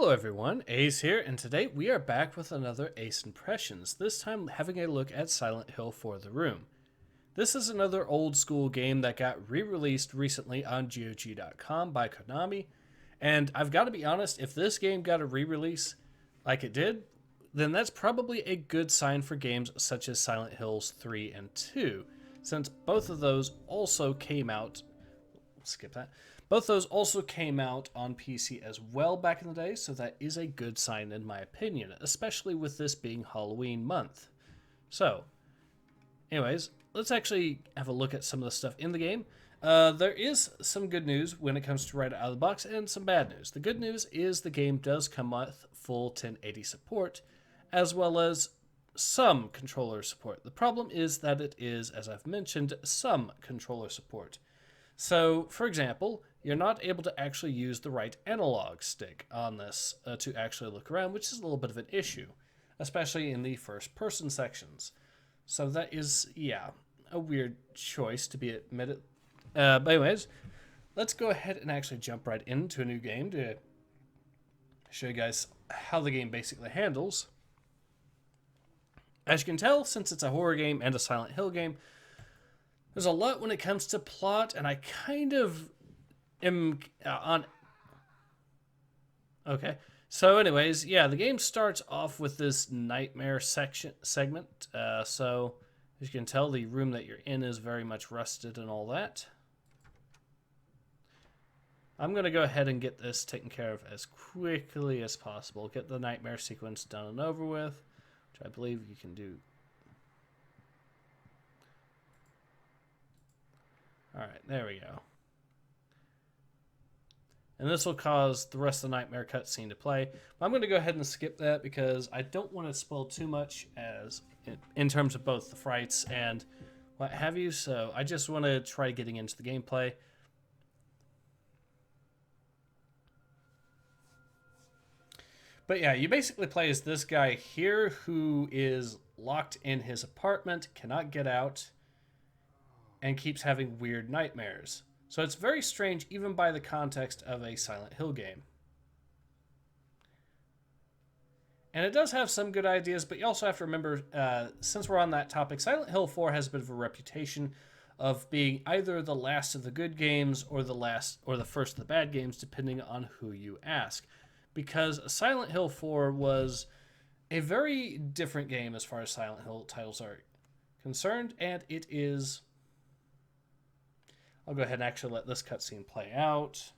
Hello everyone, Ace here, and today we are back with another Ace Impressions, this time having a look at Silent Hill for the Room. This is another old school game that got re-released recently on GOG.com by Konami, and I've got to be honest, if this game got a re-release like it did, then that's probably a good sign for games such as Silent Hills 3 and 2, since both of those also came out skip that. Both those also came out on PC as well back in the day, so that is a good sign in my opinion, especially with this being Halloween month. So, anyways, let's actually have a look at some of the stuff in the game. There is some good news when it comes to right out of the box, and some bad news. The good news is the game does come with full 1080 support, as well as some controller support. The problem is that it is, as I've mentioned, some controller support. So, for example, you're not able to actually use the right analog stick on this to actually look around, which is a little bit of an issue, especially in the first-person sections. So that is, yeah, a weird choice to be admitted. But anyways, let's go ahead and actually jump right into a new game to show you guys how the game basically handles. As you can tell, since it's a horror game and a Silent Hill game, there's a lot when it comes to plot, and I kind of am on... Okay. So anyways, yeah, the game starts off with this nightmare segment. So, as you can tell, the room that you're in is very much rusted and all that. I'm going to go ahead and get this taken care of as quickly as possible. Get the nightmare sequence done and over with, which I believe you can do. Alright, there we go. And this will cause the rest of the nightmare cutscene to play. But I'm going to go ahead and skip that because I don't want to spoil too much as in terms of both the frights and what have you. So I just want to try getting into the gameplay. But yeah, you basically play as this guy here who is locked in his apartment, cannot get out, and keeps having weird nightmares. So it's very strange even by the context of a Silent Hill game. And it does have some good ideas, but you also have to remember, since we're on that topic, Silent Hill 4 has a bit of a reputation of being either the last of the good games or the first of the bad games, depending on who you ask. Because Silent Hill 4 was a very different game as far as Silent Hill titles are concerned, and it is... I'll go ahead and actually let this cutscene play out.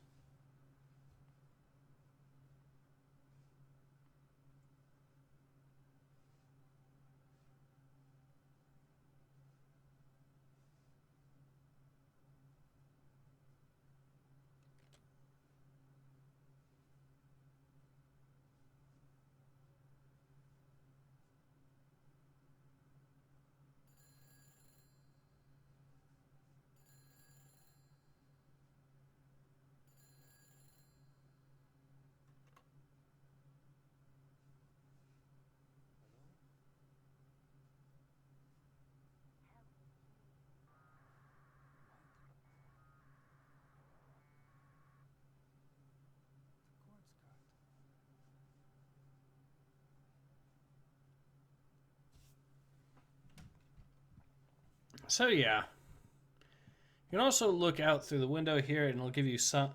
So yeah, you can also look out through the window here and it'll give you some,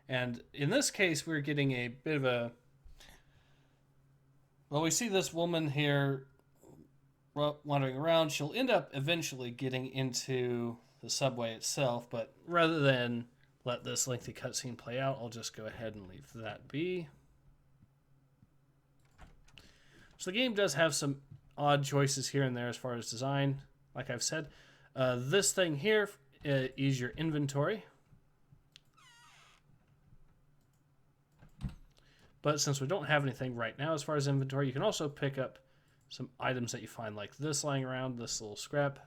and in this case we're getting a bit of a, well, we see this woman here wandering around. She'll end up eventually getting into the subway itself, but rather than let this lengthy cutscene play out, I'll just go ahead and leave that be. So the game does have some odd choices here and there as far as design, like I've said. This thing here is your inventory. But since we don't have anything right now as far as inventory, you can also pick up some items that you find like this lying around, this little scrap,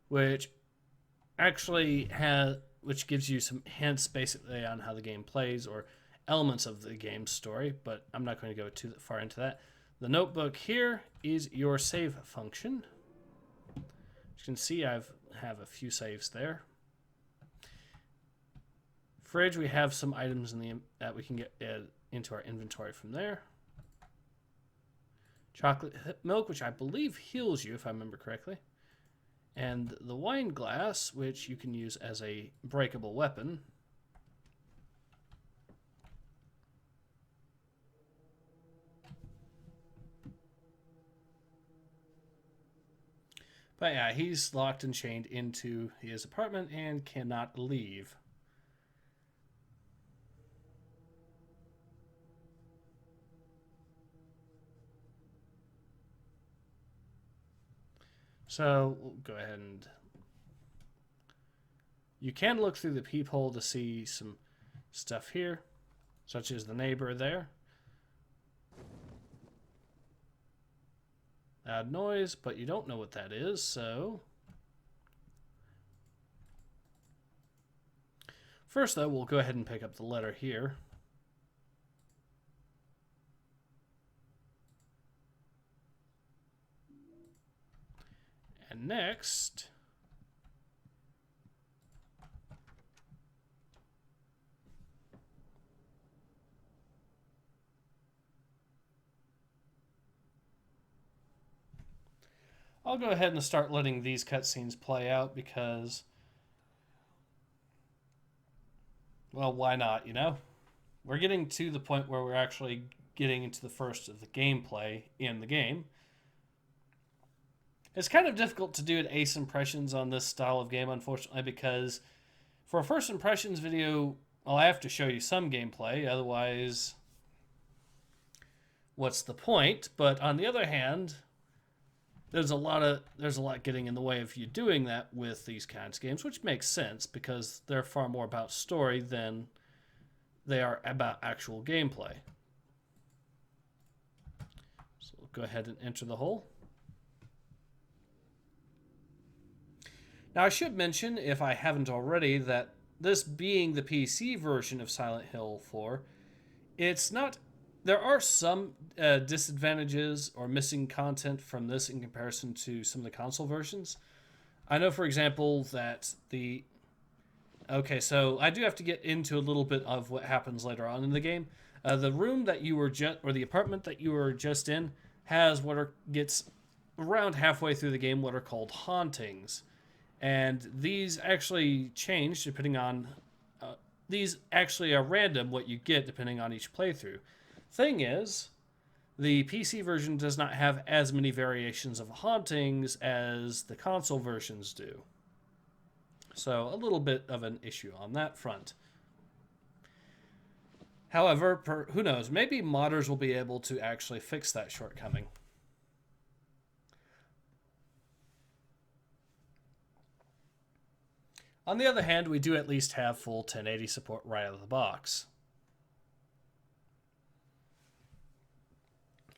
which actually which gives you some hints basically on how the game plays or elements of the game's story, but I'm not going to go too far into that. The notebook here is your save function. As you can see, I have a few saves there. Fridge, we have some items in the that we can get into our inventory from there. Chocolate milk, which I believe heals you, if I remember correctly. And the wine glass, which you can use as a breakable weapon. But yeah, he's locked and chained into his apartment and cannot leave. So we'll go ahead and... You can look through the peephole to see some stuff here, such as the neighbor there. Loud noise, but you don't know what that is, so... First, though, we'll go ahead and pick up the letter here. And next... I'll go ahead and start letting these cutscenes play out because, well, why not, you know? We're getting to the point where we're actually getting into the first of the gameplay in the game. It's kind of difficult to do an ace impressions on this style of game, unfortunately, because for a first impressions video, I'll have to show you some gameplay, otherwise, what's the point? But on the other hand... There's a lot getting in the way of you doing that with these kinds of games, which makes sense because they're far more about story than they are about actual gameplay. So we'll go ahead and enter the hole. Now I should mention, if I haven't already, that this being the PC version of Silent Hill 4, it's not... There are some disadvantages or missing content from this in comparison to some of the console versions. I know, for example, that the... Okay, so I do have to get into a little bit of what happens later on in the game. The room that you were just... or the apartment that you were just in has gets around halfway through the game what are called hauntings. And these actually change depending on... these actually are random what you get depending on each playthrough. Thing is, the PC version does not have as many variations of hauntings as the console versions do. So a little bit of an issue on that front. However, who knows, maybe modders will be able to actually fix that shortcoming. On the other hand, we do at least have full 1080 support right out of the box.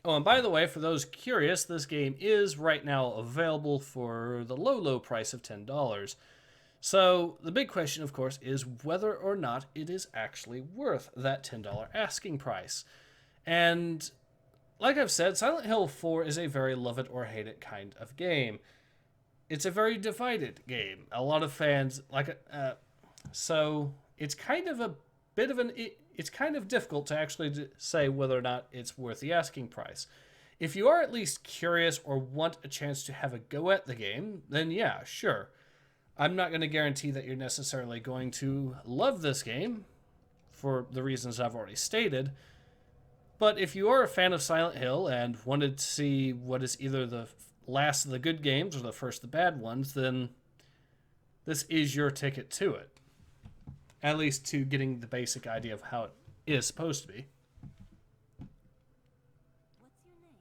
Oh, and by the way, for those curious, this game is right now available for the low price of $10. So the big question, of course, is whether or not it is actually worth that $10 asking price. And like I've said, Silent Hill 4 is a very love it or hate it kind of game. It's a very divided game. A lot of fans like it. So it's kind of a bit of an... It's kind of difficult to actually say whether or not it's worth the asking price. If you are at least curious or want a chance to have a go at the game, then yeah, sure. I'm not going to guarantee that you're necessarily going to love this game for the reasons I've already stated. But if you are a fan of Silent Hill and wanted to see what is either the last of the good games or the first of the bad ones, then this is your ticket to it. At least to getting the basic idea of how it is supposed to be. What's your name?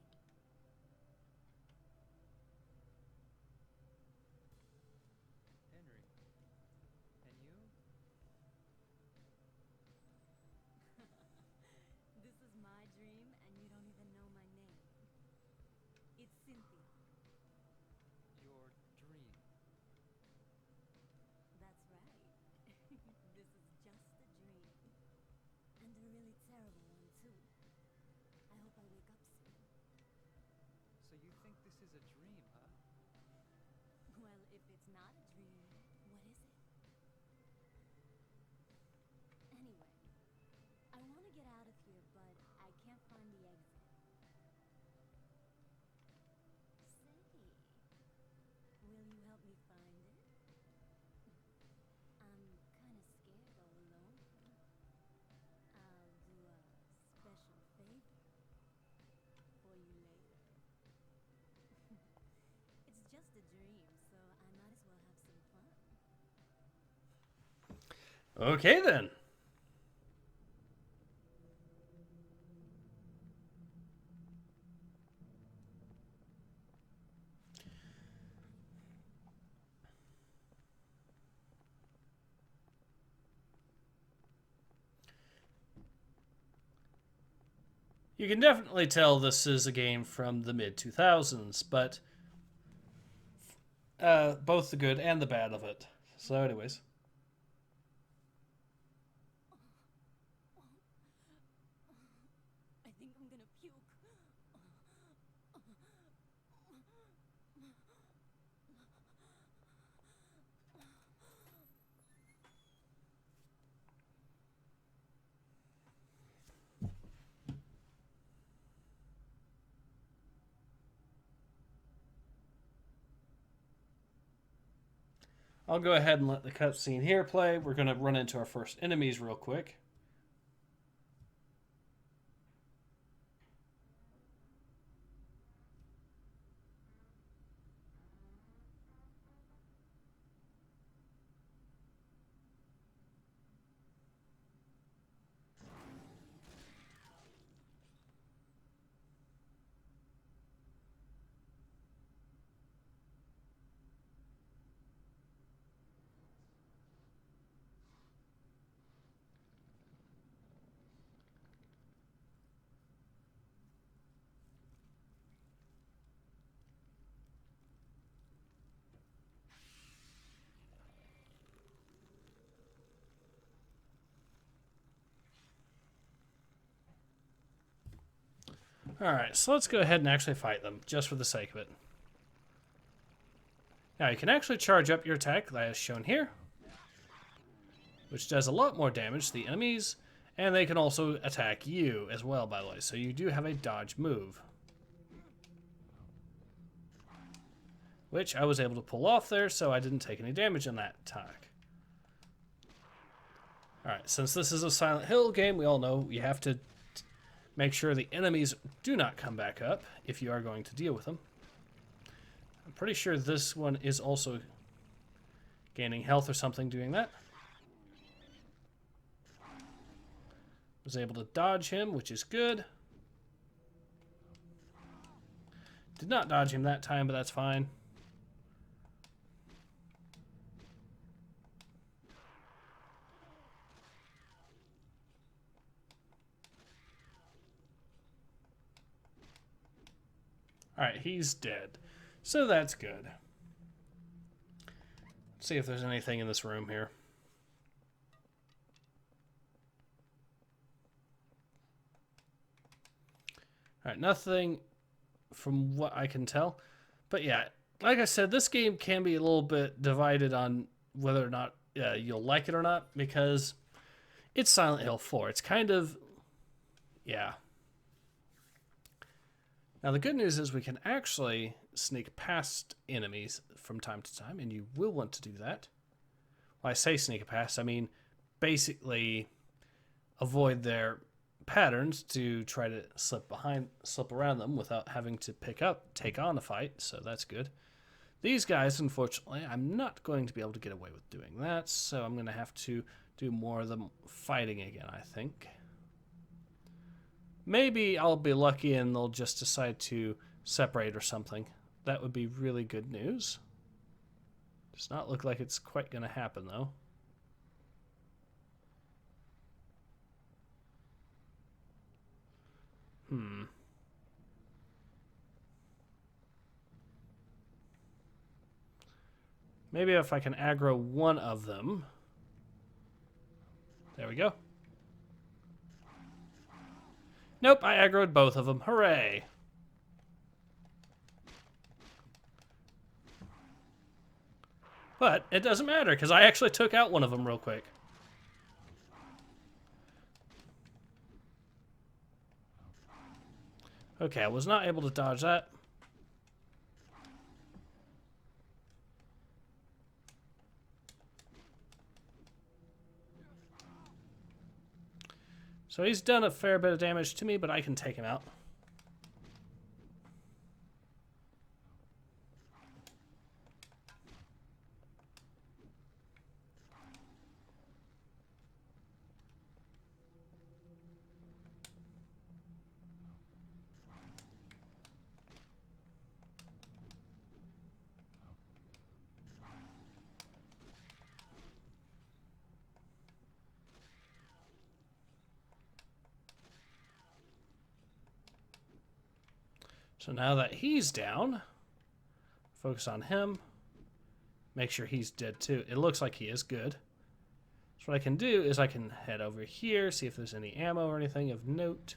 Henry. And you? This is my dream, and you don't even know my name. It's Cynthia. Your dream. That's right. This is just a dream. And a really terrible one, too. I hope I wake up soon. So you think this is a dream, huh? Well, if it's not a dream, what is it? Anyway, I want to get out of here, but Okay then. You can definitely tell this is a game from the mid 2000s, but both the good and the bad of it. So, anyways. I think I'm gonna puke. I'll go ahead and let the cutscene here play. We're going to run into our first enemies real quick. Alright, so let's go ahead and actually fight them, just for the sake of it. Now, you can actually charge up your attack, as shown here, which does a lot more damage to the enemies, and they can also attack you as well, by the way. So you do have a dodge move, which I was able to pull off there, so I didn't take any damage in that attack. Alright, since this is a Silent Hill game, we all know you have to make sure the enemies do not come back up if you are going to deal with them. I'm pretty sure this one is also gaining health or something doing that. Was able to dodge him, which is good. Did not dodge him that time, but that's fine. Alright, he's dead. So that's good. Let's see if there's anything in this room here. Alright, nothing from what I can tell. But yeah, like I said, this game can be a little bit divided on whether or not you'll like it or not, because it's Silent Hill 4. It's kind of, yeah. Now, the good news is we can actually sneak past enemies from time to time, and you will want to do that. When I say sneak past, I mean basically avoid their patterns to try to slip around them without having to take on a fight, so that's good. These guys, unfortunately, I'm not going to be able to get away with doing that, so I'm going to have to do more of them fighting again, I think. Maybe I'll be lucky and they'll just decide to separate or something. That would be really good news. Does not look like it's quite going to happen, though. Maybe if I can aggro one of them. There we go. Nope, I aggroed both of them. Hooray! But it doesn't matter, because I actually took out one of them real quick. Okay, I was not able to dodge that. So he's done a fair bit of damage to me, but I can take him out. So now that he's down, focus on him. Make sure he's dead too. It looks like he is good. So what I can do is I can head over here, see if there's any ammo or anything of note.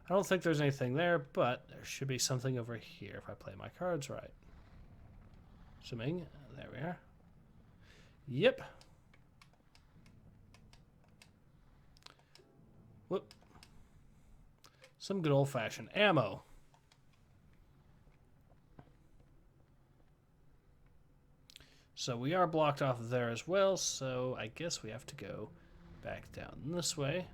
I don't think there's anything there, but there should be something over here if I play my cards right. Assuming, there we are. Yep. Whoop. Some good old-fashioned ammo. So we are blocked off there as well, so I guess we have to go back down this way.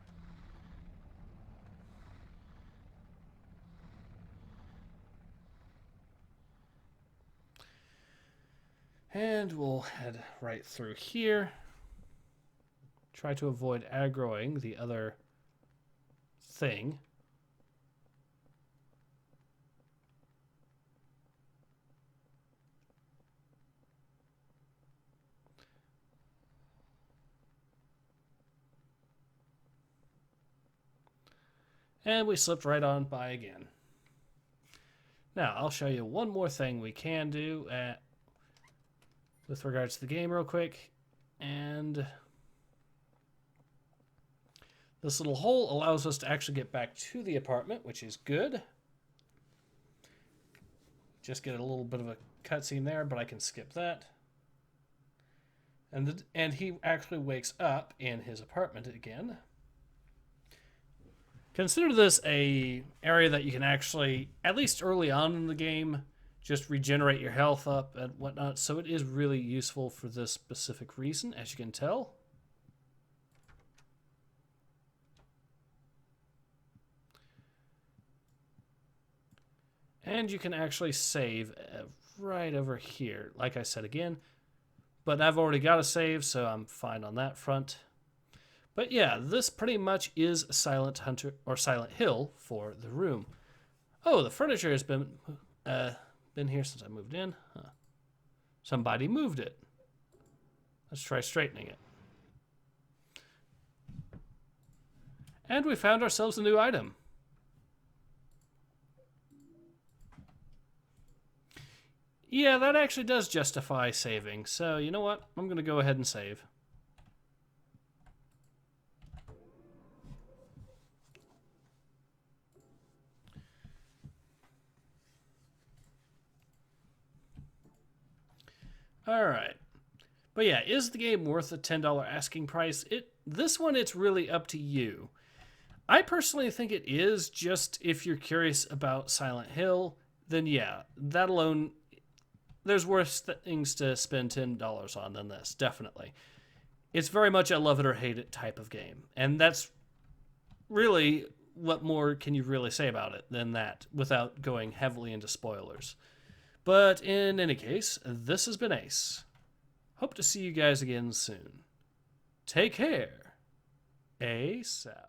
And we'll head right through here. Try to avoid aggroing the other thing. And we slipped right on by again. Now, I'll show you one more thing we can do with regards to the game real quick. And this little hole allows us to actually get back to the apartment, which is good. Just get a little bit of a cutscene there, but I can skip that. And he actually wakes up in his apartment again. Consider this a area that you can actually, at least early on in the game, just regenerate your health up and whatnot. So it is really useful for this specific reason, as you can tell. And you can actually save right over here, like I said again. But I've already got a save, so I'm fine on that front. But yeah, this pretty much is Silent Hunter or Silent Hill for the room. Oh, the furniture has been here since I moved in. Huh. Somebody moved it. Let's try straightening it. And we found ourselves a new item. Yeah, that actually does justify saving. So, you know what? I'm going to go ahead and save. All right. But yeah, is the game worth the $10 asking price? This one, it's really up to you. I personally think it is. Just if you're curious about Silent Hill, then yeah, that alone, there's worse things to spend $10 on than this, definitely. It's very much a love it or hate it type of game. And that's really, what more can you really say about it than that without going heavily into spoilers. But in any case, this has been Ace. Hope to see you guys again soon. Take care. Ace out.